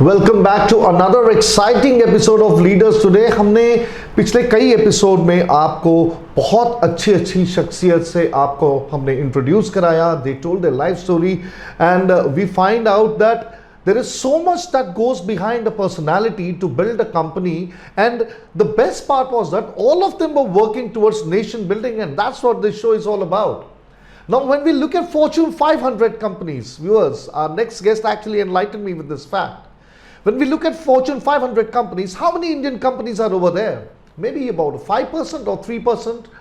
Welcome back to another exciting episode of leaders today. हमने पिछले कई एपिसोड में आपको बहुत अच्छी शख्सियत से आपको हमने इंट्रोड्यूस कराया। They told their life story and we find out that there is so much that goes behind a personality to build a company, and the best part was that all of them were working towards nation building, and that's what this show is all about. Now, when we look at Fortune 500 companies, viewers, our next guest actually enlightened me with this fact. When we look at Fortune 500 companies, how many Indian companies are over there? Maybe about 5% or 3%.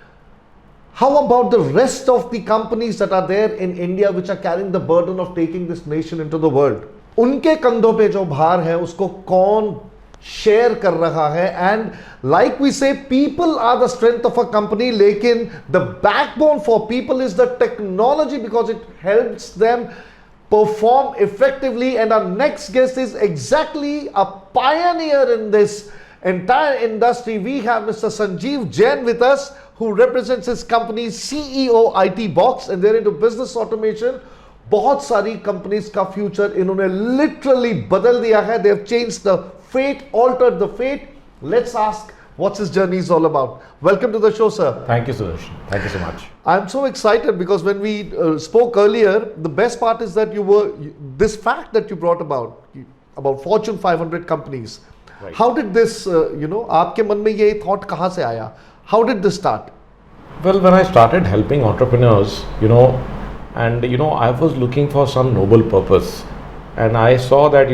How about the rest of the companies that are there in India which are carrying the burden of taking this nation into the world? उनके कंधों पे जो भार है उसको कौन share कर रहा है? And like we say people are the strength of a company, लेकिन the backbone for people is the technology because it helps them perform effectively. And our next guest is exactly a pioneer in this entire industry. We have Mr. Sanjeev Jain with us, who represents his company CEO IT Box, and they're into business automation. बहुत सारी companies का future इन्होंने literally बदल दिया है. They have changed the fate, altered the fate. Let's ask what's his journey is all about. Welcome to the show, sir. Thank you, Suresh. Thank you so much. I'm so excited because when we spoke earlier, the best part is that this fact that you brought about Fortune 500 companies. Right. How did this, आपके मन में ये thought कहाँ से आया? How did this start? Well, when I started helping entrepreneurs, I was looking for some noble purpose. And I saw that,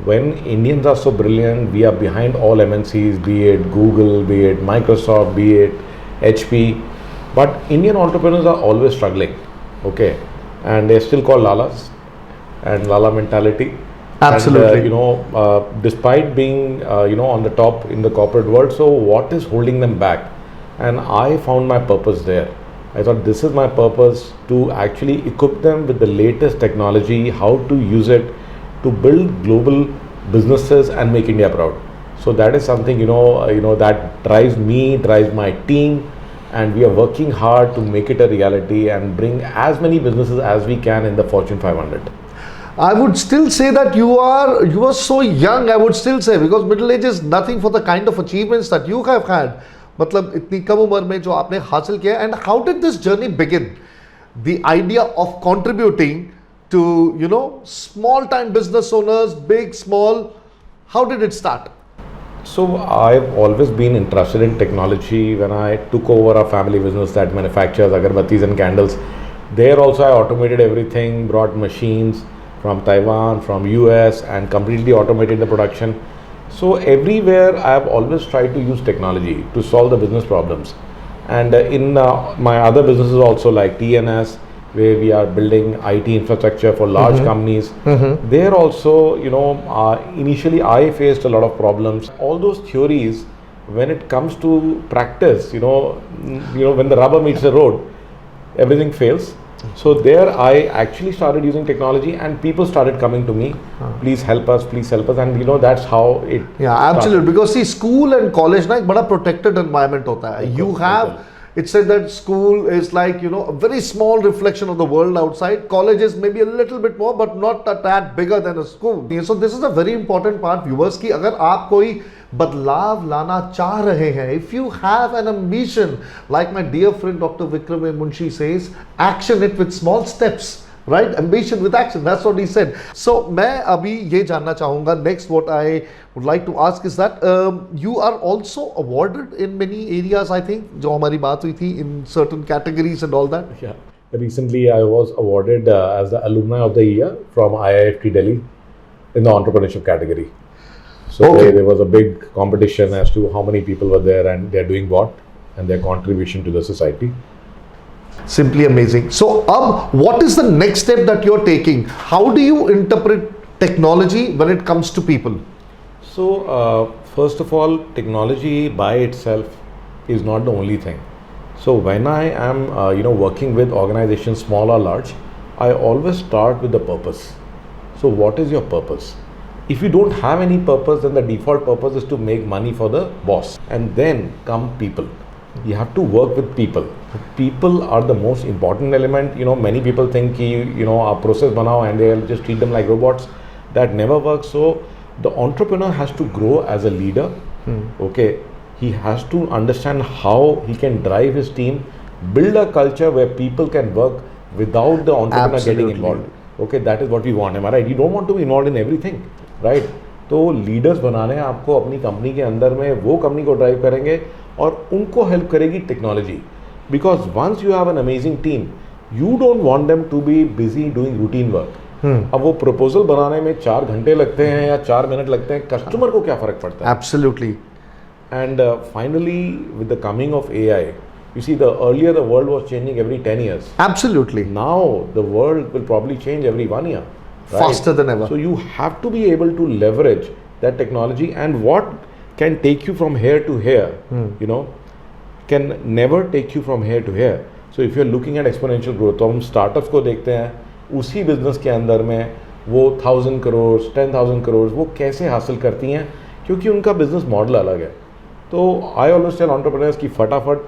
when Indians are so brilliant, we are behind all MNCs, be it Google, be it Microsoft, be it HP. But Indian entrepreneurs are always struggling, okay? And they're still called Lalas and Lala mentality. Absolutely. And, despite being, on the top in the corporate world, so what is holding them back? And I found my purpose there. I thought this is my purpose, to actually equip them with the latest technology, how to use it to build global businesses and make India proud. So that is something, that drives me, drives my team, and we are working hard to make it a reality and bring as many businesses as we can in the Fortune 500. I would still say that you are so young, I would still say, because middle age is nothing for the kind of achievements that you have had. मतलब इतनी कम उम्र में जो आपने हासिल किया. And how did this journey begin? The idea of contributing to small time business owners, big small, how did it start? So I've always been interested in technology. When I took over a family business that manufactures agarbattis and candles, there also I automated everything, brought machines from Taiwan, from US, and completely automated the production. So everywhere I have always tried to use technology to solve the business problems. And in my other businesses also, like TNS, where we are building IT infrastructure for large companies, there also, initially I faced a lot of problems. All those theories, when it comes to practice, when the rubber meets the road, everything fails. So there I actually started using technology, and people started coming to me, please help us, and that's how it absolutely started. Because see, school and college ना एक बड़ा protected environment होता है. You have, it said that school is like a very small reflection of the world outside. College is maybe a little bit more, but not a tad bigger than a school. So this is a very important part, viewers, कि अगर आप कोई बदलाव लाना चाह रहे हैं, if you have an ambition, like my dear friend Dr. Vikram Munshi says, action it with small steps, right? Ambition with action, that's what he said. So मैं अभी ये जानना चाहूँगा, next what I would like to ask is that you are also awarded in many areas, I think, जो हमारी बात हुई थी, in certain categories and all that. Yeah. Recently I was awarded as the alumni of the year from IIFT Delhi in the entrepreneurship category. So there was a big competition as to how many people were there and they're doing what and their contribution to the society. Simply amazing. So what is the next step that you're taking? How do you interpret technology when it comes to people? So first of all, technology by itself is not the only thing. So when I am working with organizations, small or large, I always start with the purpose. So what is your purpose? If you don't have any purpose, then the default purpose is to make money for the boss, and then come people. You have to work with people. People are the most important element. Many people think our process banao and they'll just treat them like robots. That never works. So the entrepreneur has to grow as a leader. Okay, he has to understand how he can drive his team, build a culture where people can work without the entrepreneur getting involved. Okay, that is what we want. Am I right? You don't want to be involved in everything, right? तो leaders बनाने आपको अपनी company के अंदर में वो company को drive करेंगे और उनको हेल्प करेगी technology. Because once you have an amazing team, you don't want them to be busy doing routine work. अब वो प्रपोजल बनाने में 4 घंटे लगते हैं या 4 मिनट लगते हैं, कस्टमर को क्या फर्क पड़ता है? Absolutely. And finally with the coming of AI, you see, the earlier the world was changing every 10 years. Absolutely. Now the world will probably change every 1 year. Right? Faster than ever. So you have to be able to leverage that technology, and what can take you from here to here, you know, can never take you from here to here. So if you're looking at exponential growth, तो हम startups को देखते हैं, उसी business के अंदर में वो 1000 करोड़ 10,000 करोड़ वो कैसे हासिल करती हैं, क्योंकि उनका बिजनेस मॉडल अलग है. तो आई ऑलवेज टेल एंटरप्रेन्योर्स की फटाफट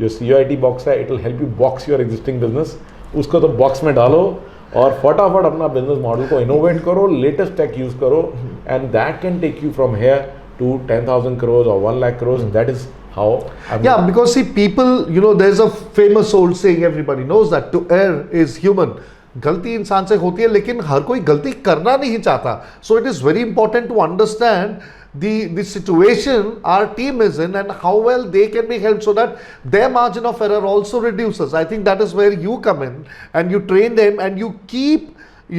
जो CIT बॉक्स है, it will help you box your existing business. उसको तो बॉक्स में डालो और फटाफट अपना बिजनेस मॉडल को इनोवेट करो, लेटेस्ट टेक यूज करो, and that can take you from here to 10,000 crore और 1 lakh crores. That is how. Yeah, because see, people, you know, there's a famous old saying, everybody knows that, to err is human. गलती इंसान से होती है, लेकिन हर कोई गलती करना नहीं चाहता. So it is very important to understand the situation our team is in and how well they can be helped so that their margin of error also reduces. I think that is where you come in and you train them and you keep,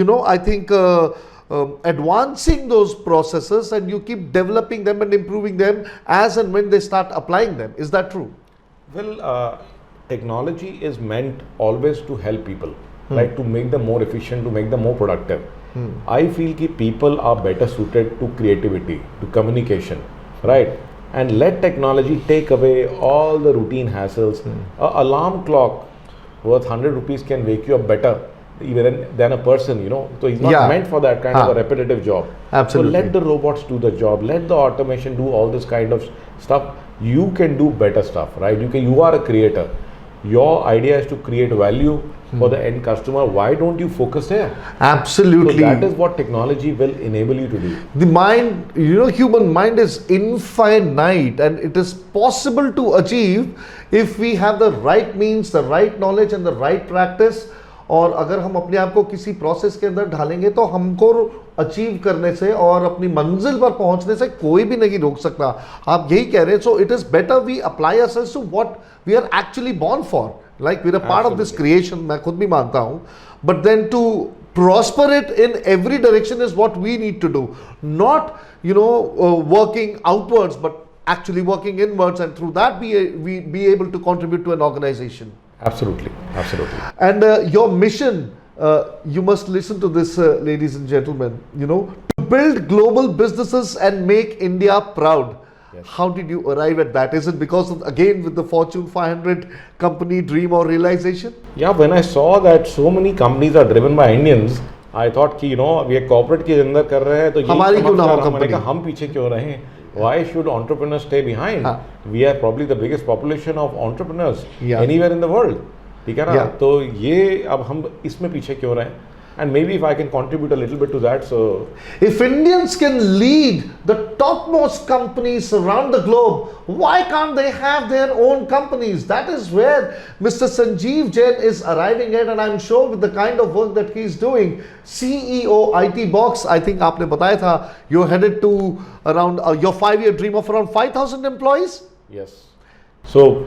you know, I think advancing those processes and you keep developing them and improving them as and when they start applying them. Is that true? Well, technology is meant always to help people, right? To make them more efficient, to make them more productive. I feel that people are better suited to creativity, to communication, right? And let technology take away all the routine hassles. An alarm clock worth 100 rupees can wake you up better even than a person, you know. So it's not meant for that kind of a repetitive job. Absolutely. So let the robots do the job. Let the automation do all this kind of stuff. You can do better stuff, right? You are a creator. Your idea is to create value for the end customer. Why don't you focus there? Absolutely. So that is what technology will enable you to do. The mind, you know, human mind is infinite and it is possible to achieve if we have the right means, the right knowledge and the right practice. और अगर हम अपने आप को किसी process के अंदर ढालेंगे तो हमको अचीव करने से और अपनी मंजिल पर पहुंचने से कोई भी नहीं रोक सकता. आप यही कह रहे हैं. So it is better we apply ourselves to what we are actually born for. Like we are part of this creation. मैं खुद भी मानता हूं. But then to prosper it in every direction is what we need to do. Not, you know, working outwards, but actually working inwards, and through that we be able to contribute to an organization. Absolutely, absolutely. And your mission, you must listen to this, ladies and gentlemen, you know, to build global businesses and make India proud. Yes. How did you arrive at that? Is it because of, again, with the Fortune 500 company dream or realization? Yeah, when I saw that so many companies are driven by Indians, I thought कि, you know, we corporate के अंदर कर रहे हैं तो हमारी क्यों ना हो कंपनी? हम पीछे क्यों रहें? Why should entrepreneurs stay behind? We are probably the biggest population of entrepreneurs anywhere in the world. ठीक है ना? तो ये अब हम इसमें पीछे क्यों रहें? And maybe if I can contribute a little bit to that, so if Indians can lead the topmost companies around the globe, why can't they have their own companies? That is where Mr. Sanjeev Jain is arriving at, and I'm sure with the kind of work that he's doing, CEO IT Box, I think आपने बताया था, you're headed to around your 5-year dream of around 5,000 employees. Yes. So,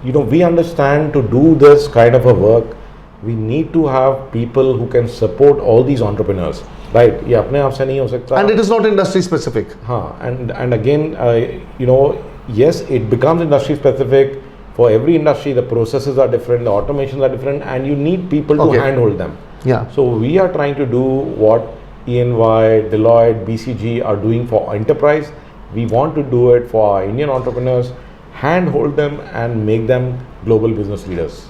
you know, we understand to do this kind of a work, we need to have people who can support all these entrepreneurs, right? ये अपने आप से नहीं हो सकता. And it is not industry specific. हाँ, and again, you know, yes, it becomes industry specific. For every industry, the processes are different, the automations are different, and you need people to handhold them. Yeah. So we are trying to do what EY, Deloitte, BCG are doing for enterprise. We want to do it for our Indian entrepreneurs, handhold them and make them global business leaders.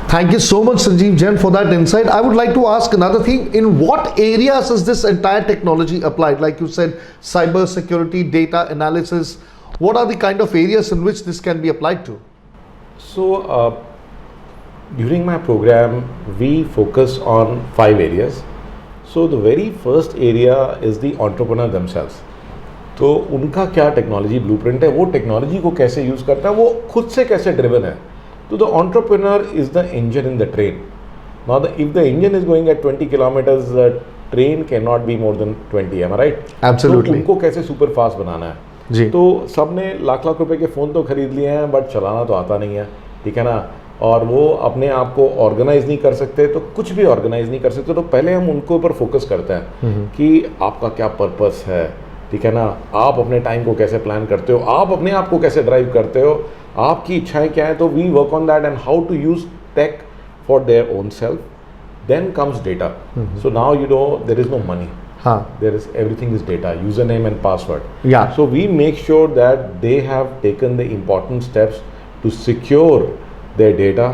Thank you so much, Sanjeev Jain, for that insight. I would like to ask another thing. In what areas is this entire technology applied? Like you said, cyber security, data analysis. What are the kind of areas in which this can be applied to? So, during my program, we focus on 5 areas. So, the very first area is the entrepreneur themselves. तो उनका क्या technology blueprint है, वो technology को कैसे use करता है, वो खुद से कैसे ड्रिवन है. तो the entrepreneur is the engine in the train. Now if the engine is going at 20 kilometres, the train can not be more than 20. Am I right? Absolutely. तो उनको कैसे सुपर फास्ट बनाना है जी. तो सबने लाख लाख रुपए के फ़ोन तो खरीद लिए हैं, बट चलाना तो आता नहीं है, ठीक है ना. और वो अपने आप को ऑर्गेनाइज नहीं कर सकते, तो कुछ भी ऑर्गेनाइज नहीं कर सकते. तो पहले हम उनको ऊपर फोकस करते हैं कि आपका क्या पर्पस है, ठीक है ना. आप अपने टाइम को कैसे प्लान करते हो, आप अपने आप को कैसे ड्राइव करते हो, आपकी इच्छाएं क्या है. तो we work on that and how to use tech for their own self. Then comes data. So now you know there is no money. There is everything is data, username and password. Yeah. So we make sure that they have taken the important steps to secure their data,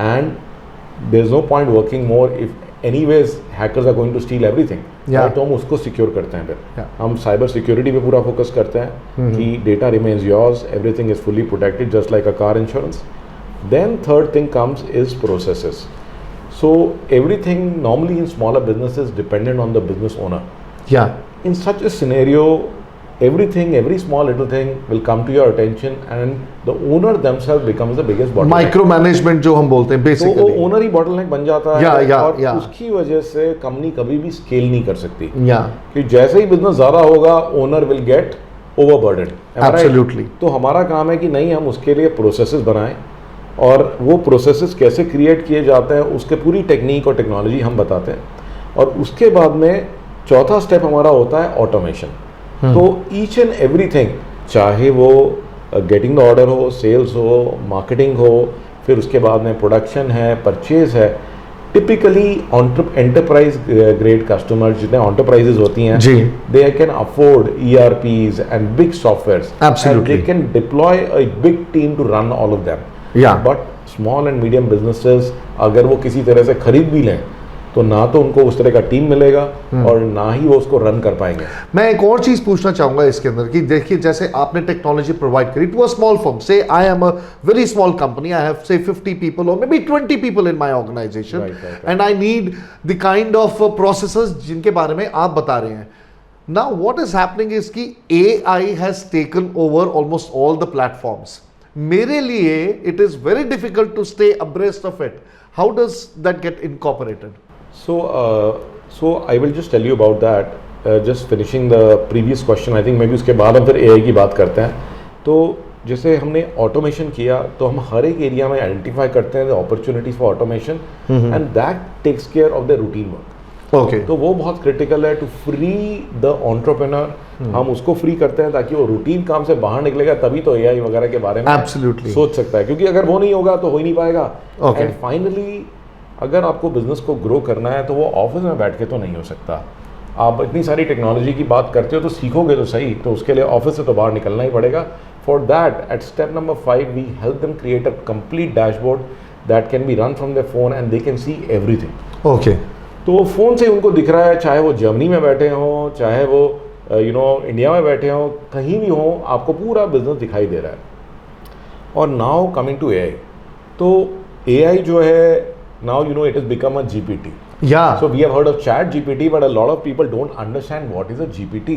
and there's no point working more if anyways hackers are going to steal everything. Yeah. तो हम उसको secure करते हैं. फिर Yeah. हम cyber security पे पूरा focus करते हैं कि data remains yours, everything is fully protected just like a car insurance. Then third thing comes is processes. So everything normally in smaller businesses dependent on the business owner. Yeah. In such a scenario, everything, every small little thing will come to your attention, and the owner themselves becomes the biggest bottleneck. Micro management जो हम बोलते हैं तो basically. वो owner ही bottleneck बन जाता है. और yeah. उसकी वजह से कंपनी कभी भी स्केल नहीं कर सकती. Yeah. कि जैसे ही बिजनेस ज़्यादा होगा, owner will get overburden. Absolutely. तो हमारा काम है कि नहीं, हम उसके लिए प्रोसेसेस बनाएं, और वो प्रोसेसेस कैसे क्रिएट किए जाते हैं उसके पूरी टेक्निक और टेक्नोलॉजी हम बताते हैं. और उसके बाद में चौथा स्टेप हमारा होता है ऑटोमेशन. तो ईच एंड एवरीथिंग, चाहे वो गेटिंग द ऑर्डर हो, सेल्स हो, मार्केटिंग हो, फिर उसके बाद में प्रोडक्शन है, परचेज है. टिपिकली एंटरप्राइज ग्रेड कस्टमर जितने एंटरप्राइजेज होती हैं, they can afford ERPs and big softwares. Absolutely. They can deploy a big team to run all of them. But small and medium businesses अगर वो किसी तरह से खरीद भी लें, तो ना तो उनको उस तरह का टीम मिलेगा और ना ही वो उसको रन कर पाएंगे. मैं एक और चीज पूछना चाहूंगा इसके अंदर कि देखिए, जैसे आपने टेक्नोलॉजी प्रोवाइड करी to a small firm, say I am a very small company, I have say 50 people और maybe 20 people in my organisation, and I need the kind of processes जिनके बारे में आप बता रहे हैं. Now what is happening is कि AI has taken over almost all the platforms. मेरे लिए it is very difficult to stay abreast of it. How does that get incorporated? So I will just tell you about that. Just finishing the previous question, I think maybe उसके बाद हम फिर AI की बात करते हैं. तो जैसे हमने ऑटोमेशन किया, तो हम हर एक एरिया में आइडेंटिफाई करते हैं the opportunities for automation, and that takes care of the routine work. Okay. तो वो बहुत क्रिटिकल है टू फ्री द एंटरप्रेन्योर. हम उसको फ्री करते हैं ताकि वो रूटीन काम से बाहर निकलेगा, तभी तो AI वगैरह के बारे में Absolutely. सोच सकता है, क्योंकि अगर वो नहीं होगा तो हो ही नहीं पाएगा. Okay. एंड फाइनली अगर आपको बिजनेस को ग्रो करना है तो वो ऑफिस में बैठ के तो नहीं हो सकता. आप इतनी सारी टेक्नोलॉजी की बात करते हो तो सीखोगे तो सही, तो उसके लिए ऑफिस से तो बाहर निकलना ही पड़ेगा. For that at step number 5 we help them create a complete dashboard that can be run from the phone and they can see everything. Okay. तो फ़ोन से उनको दिख रहा है, चाहे वो जर्मनी में बैठे हों, चाहे वो इंडिया में बैठे हों, कहीं भी हों, आपको पूरा बिजनेस दिखाई दे रहा है. और नाउ कमिंग टू AI, तो AI जो है now it has become a GPT. Yeah. So we have heard of chat GPT, but a lot of people don't understand what is a GPT.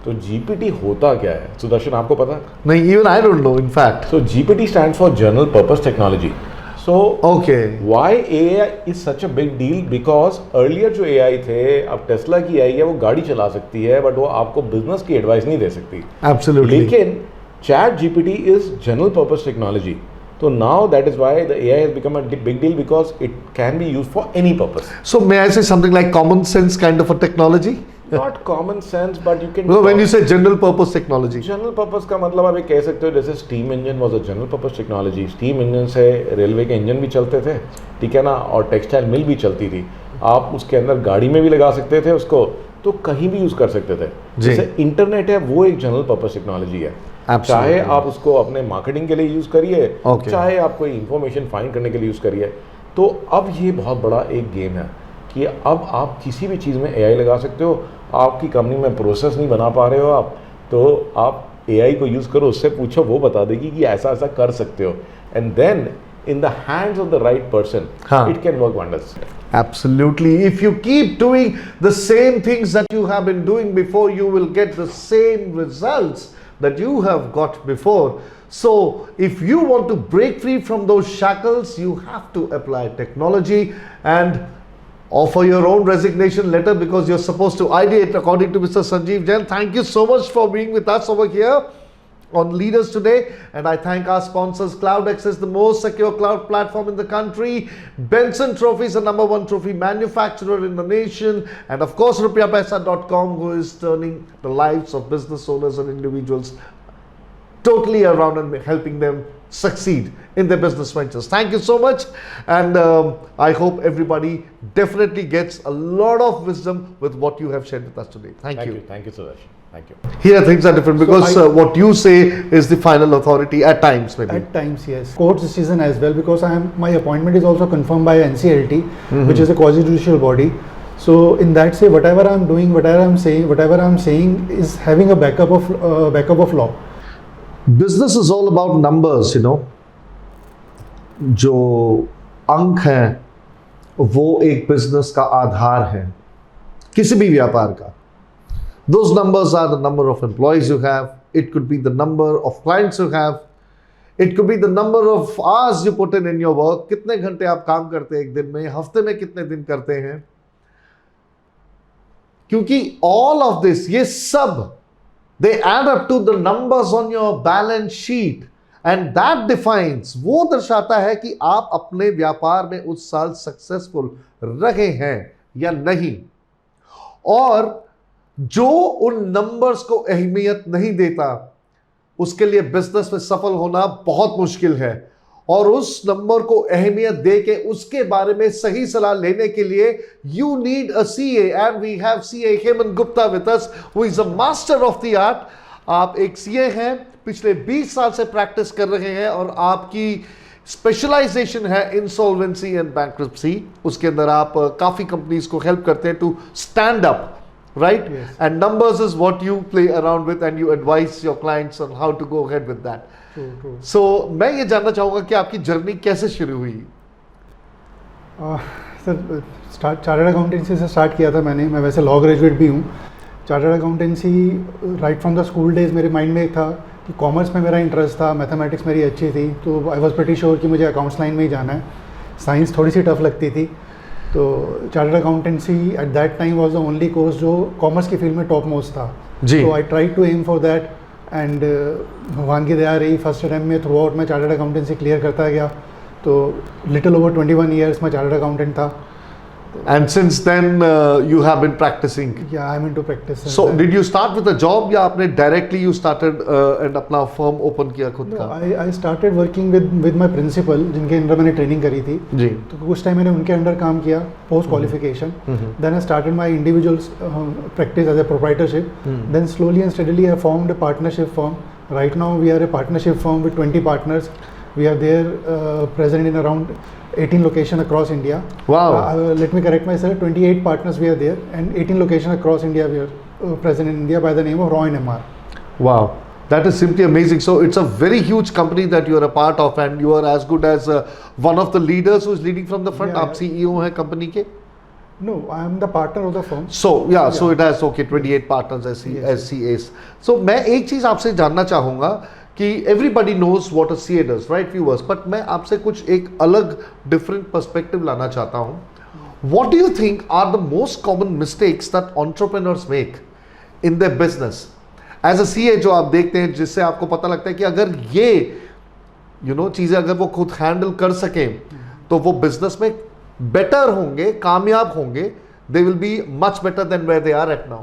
तो GPT होता क्या है? सुदर्शन, आपको पता? नहीं, even I don't know in fact. So GPT stands for General Purpose Technology. So okay. Why AI is such a big deal? Because earlier जो AI थे, अब टेस्ला की AI है, वो गाड़ी चला सकती है, but वो आपको बिजनेस की एडवाइस नहीं दे सकती. Absolutely. लेकिन chat GPT is General Purpose Technology. So now that is why the AI has become a big deal, because it can be used for any purpose. So may I say something like common sense kind of a technology? Not common sense, but you can. No, when you say general purpose technology. General purpose का मतलब आप ये कह सकते हो, जैसे steam engine was a general purpose technology. Steam engine से railway के इंजन भी चलते थे, ठीक है ना, और टेक्सटाइल मिल भी चलती थी. आप उसके अंदर गाड़ी में भी लगा सकते थे उसको, तो कहीं भी यूज कर सकते थे. जैसे इंटरनेट है, वो एक जनरल पर्पस टेक्नोलॉजी है. चाहे आप उसको अपने मार्केटिंग के लिए यूज करिए, चाहे आप कोई इंफॉर्मेशन फाइंड करने के लिए यूज करिए. तो अब ये बहुत बड़ा एक गेम है कि अब आप किसी भी चीज़ में AI लगा सकते हो. आपकी कंपनी में प्रोसेस नहीं बना पा रहे हो आप, तो आप AI को यूज़ करो, उससे पूछो, वो बता देगी कि ऐसा ऐसा कर सकते हो. And then in the hands of the right person, हाँ. it can work wonders. Absolutely. If you keep doing the same things that you have been doing before, you will get the same results that you have got before. So if you want to break free from those shackles, you have to apply technology and offer your own resignation letter, because you're supposed to ideate according to Mr. Sanjeev Jain. Thank you so much for being with us over here on Leaders today, and I thank our sponsors, CloudX is the most secure cloud platform in the country, Benson Trophy is the #1 trophy manufacturer in the nation, and of course rupiapaisa.com, who is turning the lives of business owners and individuals totally around and helping them succeed in their business ventures. Thank you so much, and I hope everybody definitely gets a lot of wisdom with what you have shared with us today. Thank you. Thank you, Sudarshan. Thank you. Here things are different, because what you say is the final authority at times, maybe. At times, yes. Court's decision as well, because my appointment is also confirmed by NCLT, which is a quasi-judicial body. So in that say, whatever I'm doing, whatever I'm saying is having a backup of law. Business is all about numbers, you know. जो अंक हैं वो एक business का आधार है किसी भी व्यापार का. Those numbers are the number of employees you have. It could be the number of clients you have. It could be the number of hours you put in your work. कितने घंटे आप काम करते हैं एक दिन में, हफ्ते में कितने दिन करते हैं. क्योंकि all of this, ये सब they add up to the numbers on your balance sheet, and that defines, वो दर्शाता है कि आप अपने व्यापार में उस साल सक्सेसफुल रहे हैं या नहीं. और जो उन नंबर्स को अहमियत नहीं देता, उसके लिए बिजनेस में सफल होना बहुत मुश्किल है. और उस नंबर को अहमियत दे के उसके बारे में सही सलाह लेने के लिए you need a CA, and we have CA Hemant Gupta with us, who is a master of the art. आप एक सीए हैं, पिछले 20 साल से प्रैक्टिस कर रहे हैं, और आपकी स्पेशलाइजेशन है इंसॉल्वेंसी एंड बैंक्रप्सी. उसके अंदर आप काफी कंपनीज को हेल्प करते हैं to stand up, right? Yes. And numbers is what you play around with, and you advise your clients on how to go ahead with that. True. So मैं ये जानना चाहूँगा कि आपकी जर्नी कैसे शुरू हुई? सर चार्टर्ड अकाउंटेंसी से स्टार्ट किया था मैंने. मैं वैसे लॉ ग्रेजुएट भी हूँ. Chartered accountancy right from the school days मेरे माइंड में था कि कॉमर्स में मेरा इंटरेस्ट था, मैथमेटिक्स मेरी अच्छी थी, तो आई वॉज प्रीटी श्योर कि मुझे अकाउंट्स लाइन में ही जाना है. साइंस थोड़ी सी टफ लगती थी, तो chartered accountancy at that time was the only course जो कॉमर्स की फील्ड में टॉप मोस्ट था. तो I try to aim for that, and भगवान की दया रही, फर्स्ट अटेम्प्ट में थ्रू आउट मैं चार्टर्ड अकाउंटेंसी क्लियर करता गया. तो लिटिल ओवर 21 ईयर्स में चार्टर्ड अकाउंटेंट था. And since then you have been practicing. Yeah, I'm into practice. So did you start with a job, या आपने directly you started and अपना firm open किया खुद का? I started working with my principal, जिनके under मैंने training करी थी. जी. तो कुछ टाइम मैंने उनके अंडर काम किया post qualification. Then I started my individual practice as a proprietorship. Then slowly and steadily I formed a partnership firm. Right now we are a partnership firm with 20 partners. We are there present in around 18 locations across India. Wow. Let me correct myself. 28 partners we are there, and 18 locations across India we are present in India by the name of Raw and MR. Wow. That is simply amazing. So it's a very huge company that you are a part of, and you are as good as one of the leaders who is leading from the front. आप CEO हैं company के? No, I am the partner of the firm. So so it has 28 partners as CAs. So मैं एक चीज आपसे जानना चाहूँगा कि everybody knows what a CA does, right viewers? But मैं आपसे कुछ एक अलग different perspective लाना चाहता हूँ. What do you think are the most common mistakes that entrepreneurs make in their business? As a CA जो आप देखते हैं, जिससे आपको पता लगता है कि अगर ये चीज़ें अगर वो खुद हैंडल कर सकें तो वो बिजनेस में बेटर होंगे, कामयाब होंगे. They will be much better than where they are at now.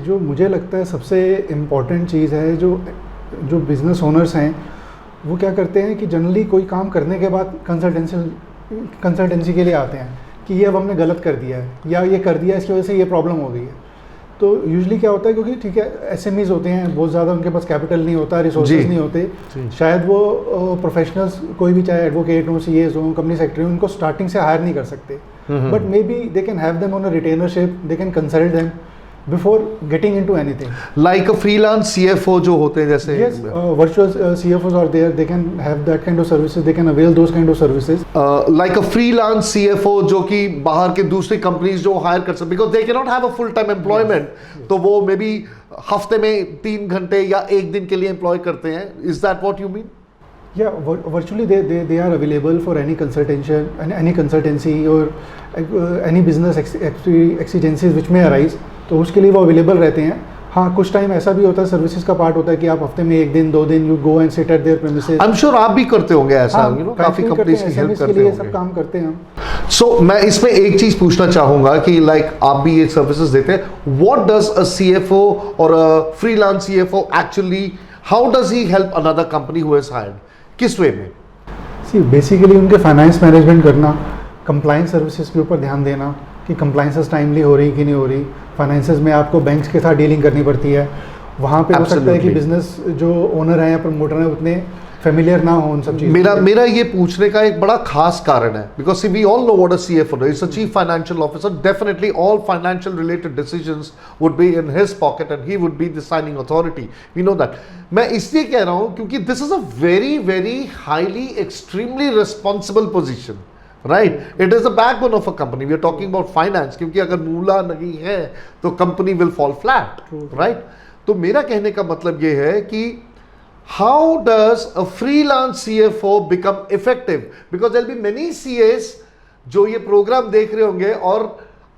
जो मुझे लगता है सबसे इम्पॉर्टेंट चीज़ है, जो बिज़नेस ओनर्स हैं वो क्या करते हैं कि जनरली कोई काम करने के बाद कंसल्टेंसी के लिए आते हैं कि ये अब हमने गलत कर दिया है, या ये कर दिया इसकी वजह से ये प्रॉब्लम हो गई है. तो यूजुअली क्या होता है, क्योंकि ठीक है एसएमईज होते हैं, बहुत ज़्यादा उनके पास कैपिटल नहीं होता, रिसोर्सेज नहीं होते, शायद वो प्रोफेशनल्स कोई भी चाहे एडवोकेट हो, सीएस हो, कंपनी सेक्रेटरी हो, उनको स्टार्टिंग से हायर नहीं कर सकते. But may be they can have them on a रिटेनरशिप, they can consult them. before getting into anything. Like a freelance CFO जो होते हैं जैसे Yes, virtual CFOs are there. They can have that kind of services. They can avail those kind of services. like a freelance CFO जो कि बाहर के दूसरी companies जो हायर कर सकते, because they cannot have a full time employment, तो वो मे बी हफ्ते में 3 घंटे या 1 दिन के लिए एम्प्लॉय करते हैं. Is that what you mean? Yeah, virtually they are available for any consultation, any consultancy or any business exigencies which may arise. तो उसके लिए वो अवेलेबल रहते हैं. हाँ, कुछ टाइम ऐसा भी होता है, सर्विसेज का पार्ट होता है कि आप हफ्ते में 1 दिन 2 दिन you go and sit at there premises. I am sure आप भी करते होंगे ऐसा, हाँ, यू नो, काफी कंपनीज की हेल्प करते होंगे. सब होंगे. काम करते हैं हम. सो मैं इसमें एक चीज पूछना चाहूंगा कि लाइक आप भी ये सर्विसेज देते हैं. व्हाट डज अ CFO और अ freelance CFO actually, how does he help another company who has hired, किस वे में? सी बेसिकली उनके फाइनेंस मैनेजमेंट करना, कंप्लाइंस सर्विसेज के ऊपर ध्यान देना कि कंप्लाइंसेस टाइमली हो रही कि नहीं हो रही. फाइनेंसेस में आपको बैंक्स के साथ डीलिंग करनी पड़ती है. वहाँ पे हो सकता है कि बिजनेस जो ओनर हैं या प्रमोटर हैं उतने फेमिलियर ना हो उन सब चीज़ों. मेरा ये पूछने का एक बड़ा खास कारण है, because we all know what a CFO is, a chief financial officer. Definitely all financial related decisions would be in his pocket and he would be the signing authority. We know that. मैं इसलिए कह रहा हूं क्योंकि this is a very very highly extremely responsible position, right? It is the backbone of a company. We are talking about finance, क्योंकि अगर moolah नहीं है तो company will fall flat, right? तो मेरा कहने का मतलब ये है कि how does a freelance CFO become effective, because there will be many CAs जो ये प्रोग्राम देख रहे होंगे और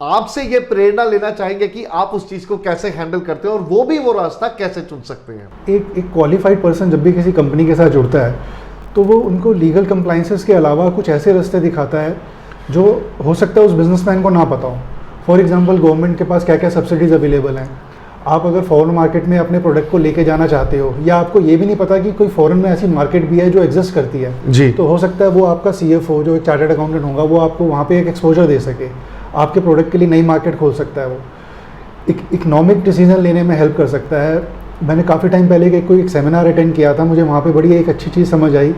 आपसे ये प्रेरणा लेना चाहेंगे कि आप उस चीज को कैसे हैंडल करते हैं और वो भी वो रास्ता कैसे चुन सकते हैं. एक क्वालिफाइड पर्सन जब भी किसी कंपनी के साथ जुड़ता है तो वो उनको लीगल कंप्लाइंसेस के अलावा कुछ ऐसे रास्ते दिखाता है जो हो सकता है उस बिजनेसमैन को ना पता हो. फॉर एग्जांपल, गवर्नमेंट के पास क्या क्या सब्सिडीज अवेलेबल हैं. आप अगर फॉरेन मार्केट में अपने प्रोडक्ट को लेके जाना चाहते हो या आपको ये भी नहीं पता कि कोई फॉरेन में ऐसी मार्केट भी है जो एग्जिस्ट करती है जी, तो हो सकता है वो आपका CFO जो एक चार्टर्ड अकाउंटेंट होगा वो आपको वहाँ पे एक एक्सपोजर दे सके, आपके प्रोडक्ट के लिए नई मार्केट खोल सकता है. वो इकोनॉमिक डिसीजन लेने में हेल्प कर सकता है. मैंने काफ़ी टाइम पहले एक सेमिनार अटेंड किया था, मुझे वहाँ पर बड़ी एक अच्छी चीज़ समझ आई.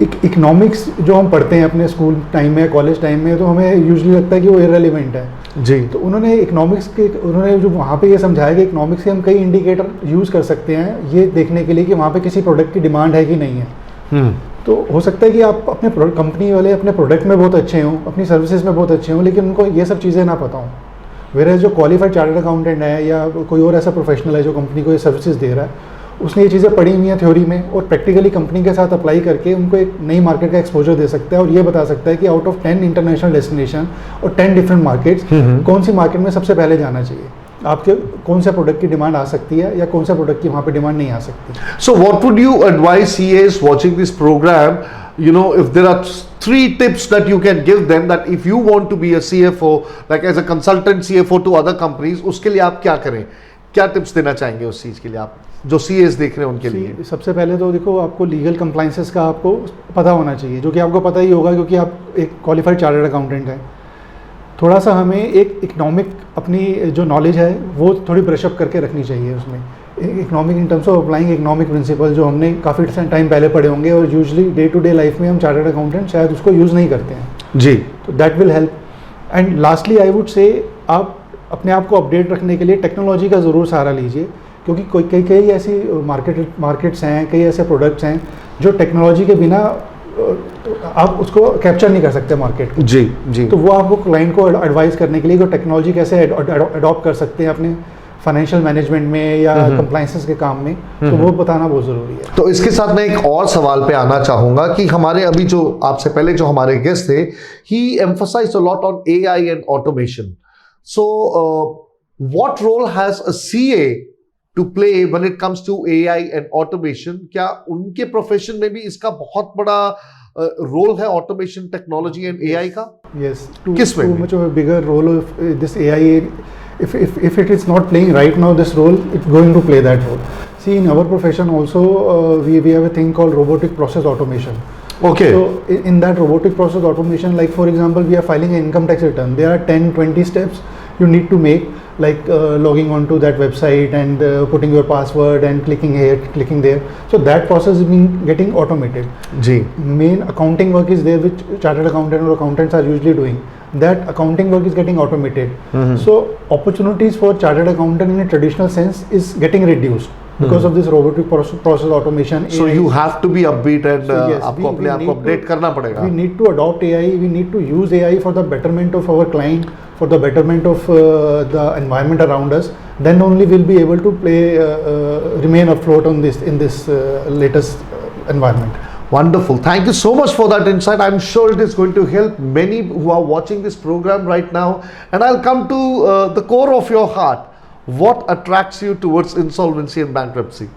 इकोनॉमिक्स जो हम पढ़ते हैं अपने स्कूल टाइम में, कॉलेज टाइम में, तो हमें यूजुअली लगता है कि वो इररिलेवेंट है जी. तो उन्होंने जो वहाँ पे ये समझाया कि इकोनॉमिक्स के हम कई इंडिकेटर यूज़ कर सकते हैं ये देखने के लिए कि वहाँ पे किसी प्रोडक्ट की डिमांड है कि नहीं है. तो हो सकता है कि आप अपने कंपनी वाले अपने प्रोडक्ट में बहुत अच्छे हों, अपनी सर्विसेज में बहुत अच्छे हों, लेकिन उनको ये सब चीज़ें ना पता हों. वेयर जो क्वालिफाइड चार्टर्ड अकाउंटेंट है या कोई और ऐसा प्रोफेशनल है जो कंपनी को ये सर्विसेज दे रहा है, उसने ये चीज़ें पढ़ी हुई हैं थ्योरी में और प्रैक्टिकली कंपनी के साथ अप्लाई करके उनको एक नई मार्केट का एक्सपोजर दे सकता है और ये बता सकता है कि आउट ऑफ 10 इंटरनेशनल डेस्टिनेशन और 10 डिफरेंट मार्केट्स कौन सी मार्केट में सबसे पहले जाना चाहिए, आपके कौन से प्रोडक्ट की डिमांड आ सकती है या कौन से प्रोडक्ट की वहाँ पे डिमांड नहीं आ सकती. So what would you advice CAs watching this program, you know, if there are 3 tips that you can give them that if you want to be a CFO, like as a consultant CFO to other companies, उसके लिए आप क्या करें, क्या tips देना चाहेंगे उस चीज़ के लिए, आप जो CAs देख रहे हैं उनके लिए? सबसे पहले तो देखो, आपको लीगल कंप्लाइंसेस का आपको पता होना चाहिए, जो कि आपको पता ही होगा क्योंकि आप एक क्वालिफाइड चार्टर्ड अकाउंटेंट हैं. थोड़ा सा हमें एक इकोनॉमिक अपनी जो नॉलेज है वो थोड़ी ब्रशअप करके रखनी चाहिए. उसमें economic in terms of applying economic principle जो हमने काफ़ी टाइम पहले पढ़े होंगे और usually day to day life में हम चार्टर्ड अकाउंटेंट शायद उसको यूज़ नहीं करते हैं जी. तो that will help. And lastly I would say आप अपने आप को अपडेट रखने के लिए टेक्नोलॉजी का ज़रूर सहारा लीजिए, क्योंकि कई ऐसी मार्केट्स हैं, कई ऐसे प्रोडक्ट्स हैं जो टेक्नोलॉजी के बिना आप उसको कैप्चर नहीं कर सकते मार्केट को. जी जी. तो वो आपको क्लाइंट को एडवाइस करने के लिए कि टेक्नोलॉजी कैसे अडॉप्ट कर सकते हैं अपने फाइनेंशियल मैनेजमेंट में या कंप्लाइंसेस के काम में, तो वो बताना बहुत ज़रूरी है. तो इसके साथ मैं एक और सवाल पे आना चाहूँगा कि हमारे अभी जो आपसे पहले जो हमारे गेस्ट थे, he emphasized a lot on AI and automation. So what role has a CA to play when it comes to AI and automation? क्या उनके प्रोफेशन में भी इसका बहुत बड़ा रोल है ऑटोमेशन, टेक्नोलॉजी एंड AI का? Yes, किस में? Too much of a bigger role of this AI. If it is not playing right now this role, it's going to play that role. See, in our profession also, we have a thing called robotic process automation. Okay. So in that robotic process automation, like for example, we are filing an income tax return. There are 10-20 steps you need to make, like logging onto that website and putting your password and clicking here, clicking there. So that process is getting automated. Ji. Main accounting work is there, which chartered accountant or accountants are usually doing. that accounting work is getting automated. Mm-hmm. So opportunities for chartered accountant in a traditional sense is getting reduced because of this robotic process automation. So AI. you have to be upbeat and So yes, आपको अपने आप को update करना पड़ेगा. We need to adopt AI. We need to use AI for the betterment of our client, for the betterment of the environment around us. Then only we'll be able to remain afloat on this in this latest environment. Wonderful. Thank you so much for that insight. I'm sure it is going to help many who are watching this program right now. And I'll come to the core of your heart. What attracts you towards insolvency and bankruptcy?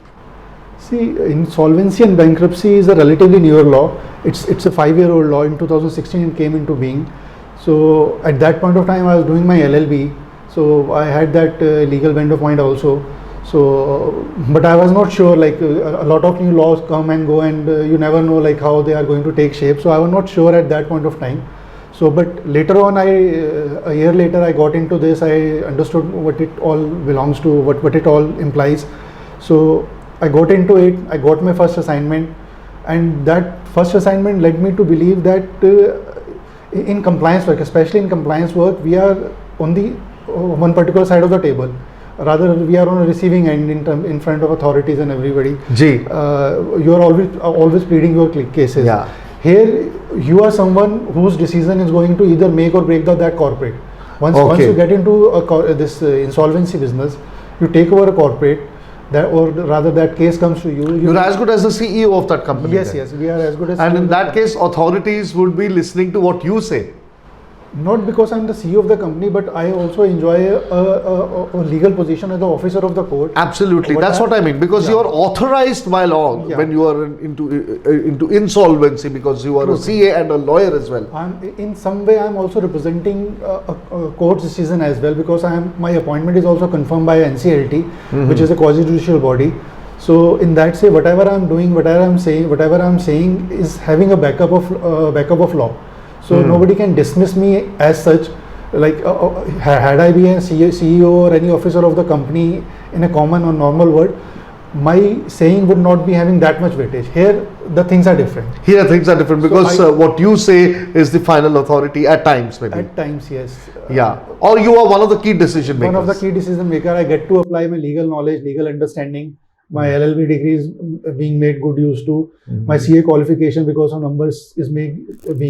See, insolvency and bankruptcy is a relatively newer law. It's a 5-year-old law. In 2016 it came into being. So at that point of time I was doing my LLB. So I had that legal bent of mind also. So, but I was not sure, like a lot of new laws come and go, and you never know like how they are going to take shape. So I was not sure at that point of time. So, but later on, a year later, I got into this. I understood what it all belongs to, what it all implies. So I got into it. I got my first assignment, and that first assignment led me to believe that in compliance work, especially in compliance work, we are on the one particular side of the table. Rather, we are on a receiving end in front of authorities and everybody. Gee. You are always pleading your cases. Yeah. Here, you are someone whose decision is going to either make or break that corporate. Once you get into this insolvency business, you take over a corporate, or rather that case comes to you. You're as good as the CEO of that company. Yes, then. yes, we are as good as. And in that case, authorities would be listening to what you say. Not because I'm the CEO of the company, but I also enjoy a legal position as the officer of the court. Absolutely, that's what I mean. Because you are authorized by law when you are into insolvency, because you are a CA and a lawyer as well. In some way, I'm also representing a court's decision as well, because my appointment is also confirmed by NCLT, which is a quasi-judicial body. So in that say, whatever I'm doing, whatever I'm saying is having a backup of law. So nobody can dismiss me as such. Like had I been a CEO or any officer of the company in a common or normal word, my saying would not be having that much weightage. Here the things are different. Here things are different because what you say is the final authority at times, maybe. At times, yes. Yeah. Or you are one of the key decision makers. One of the key decision maker. I get to apply my legal knowledge, legal understanding. My LLB degree is being made good use to. My CA qualification because of numbers is being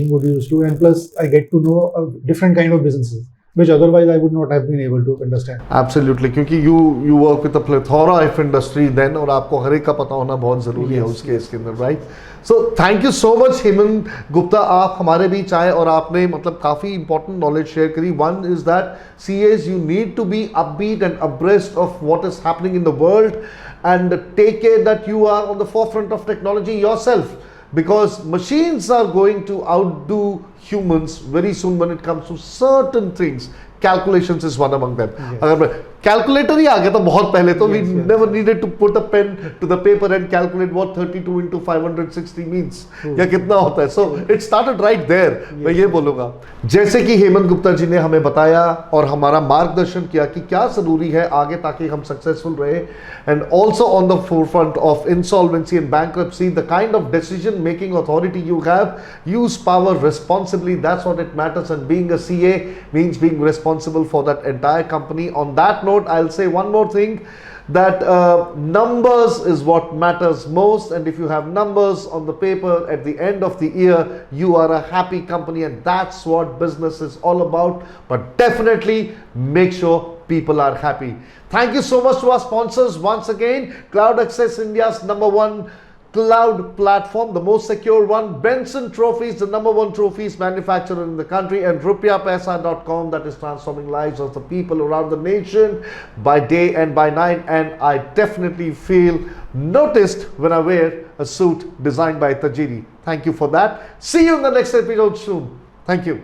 good use to. And plus I get to know a different kind of businesses, which otherwise I would not have been able to understand. Absolutely, because you work with a plethora of industry then, और आपको हर एक का पता होना बहुत ज़रूरी है उस केस के अंदर, right? So thank you so much, Hemant Gupta. आप हमारे बीच आए और आपने मतलब काफ़ी important knowledge share करी. One is that CAs, you need to be upbeat and abreast of what is happening in the world, and take care that you are on the forefront of technology yourself, because machines are going to outdo humans very soon when it comes to certain things. Calculations is one among them. अगर calculator ही आ गया तो बहुत पहले तो we never needed to put a pen to the paper and calculate what 32 into 560 means या कितना होता है. So it started right there. मैं ये बोलूँगा. जैसे कि हेमंत गुप्ता जी ने हमें बताया और हमारा मार्गदर्शन किया कि क्या ज़रूरी है आगे ताकि हम सक्सेसफुल रहे, and also on the forefront of insolvency and bankruptcy, the kind of decision making authority you have, use power responsibly. That's what it matters, and being a CA means being responsible for that entire company. On that note, I'll say one more thing, that numbers is what matters most, and if you have numbers on the paper at the end of the year, you are a happy company, and that's what business is all about. But definitely make sure people are happy. Thank you so much to our sponsors once again. Cloud Access, India's #1 cloud platform, the most secure one. Benson Trophies, the #1 trophies manufacturer in the country, and rupiapaisa.com, that is transforming lives of the people around the nation by day and by night. And I definitely feel noticed when I wear a suit designed by Tajiri. Thank you for that. See you in the next episode soon. Thank you.